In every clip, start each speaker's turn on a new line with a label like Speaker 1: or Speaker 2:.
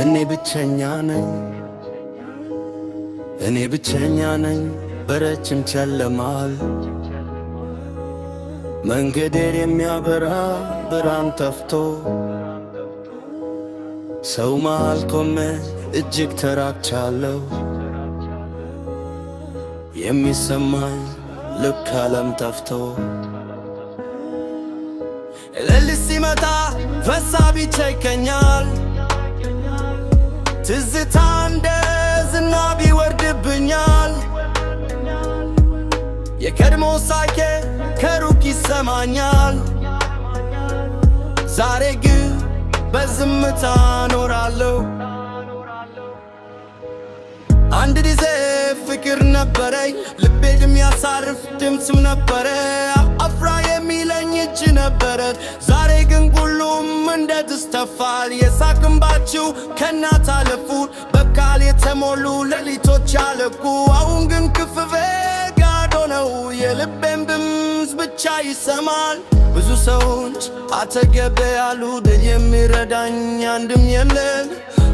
Speaker 1: እኔ ብቸኛ ነኝ በረጅም ጨለማል መንገዴን የሚያበራ ብርሃን ጠፍቶ ሰው መሃል ቆሜ እጅግ ተራቅቻለሁ። የሚሰማኝ ልክ ዓለም ጠፍቶ ሌሊት ሲመጣ ሐሳብ ይቸከኛል። ትዝታ እንደ ዝናብ ይወርድብኛል። የቀድሞ ሳቄ ከሩቅ ይሰማኛል። ዛሬ ግን በዝምታ እኖራለሁ። አንድ ጊዜ ፍቅር ነበረኝ፣ ልቤን የሚያሳርፍ ድምፅም ነበረ፣ አፍራ የሚለኝ እጅ ነበረ። ዛሬ ግን ሁሉም እንደ ድስ ተፋል። የሳቅ እንባችሁ ከእናት አለፉት፣ በቃል የተሞሉ ሌሊቶች ያለቁ። አሁን ግን ክፍፌ ጋዶ ነው፣ የልቤን ድምፅ ብቻ ይሰማል። ብዙ ሰዎች አጠገቤ ያሉ ድል የሚረዳኝ አንድም የለም።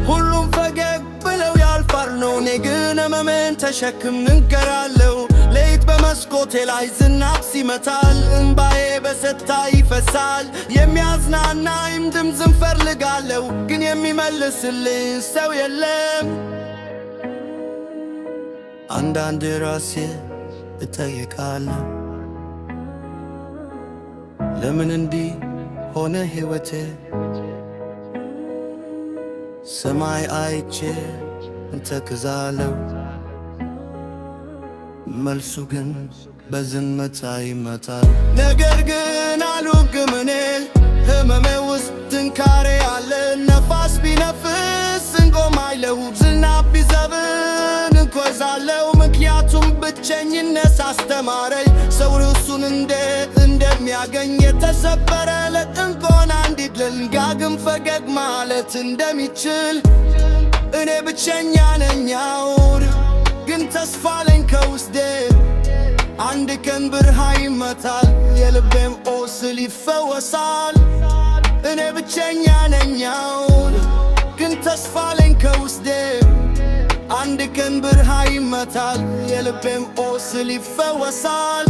Speaker 1: ሁሉም ፈገግ ብለው ያልፋሉ፣ እኔ ግን ሕመሜን ተሸክሜ እቀራለሁ። ሌሊት በመስኮቴ ላይ ዝናብ ሲመታል፣ እንባዬ በሰታ ይፈሳል። የሚያዝናናኝ ድምፅ እፈልጋለሁ፣ ግን የሚመልስልኝ ሰው የለም። አንዳንድ ራሴ እጠይቃለሁ፣ ለምን እንዲህ ሆነ ሕይወቴ? ሰማይ አይቼ እንተክዛለሁ፣ መልሱ ግን በዝምታ ይመጣል። ነገር ግን አልወግም እኔ ሕመሜ ውስጥ ጥንካሬ አለ። ነፋስ ቢነፍስ እንቆማለሁ፣ ዝናብ ቢዘንብ እጓዛለሁ። ምክንያቱም ብቸኝነት አስተማረኝ ሰው ርሱን እንደሚያገኝ፣ የተሰበረ ለጥንቆና እንዲድል ዳግም ፈገግ ማለት እንደሚችል። እኔ ብቸኛ ነኝ አሁን፣ ግን ተስፋ አለኝ ከውስጤ። አንድ ቀን ብርሃን ይመጣል፣ የልቤም ቁስል ይፈወሳል። እኔ ብቸኛ ነኝ አሁን፣ ግን ተስፋ አለኝ ከውስጤ። አንድ ቀን ብርሃን ይመጣል፣ የልቤም ቁስል ይፈወሳል።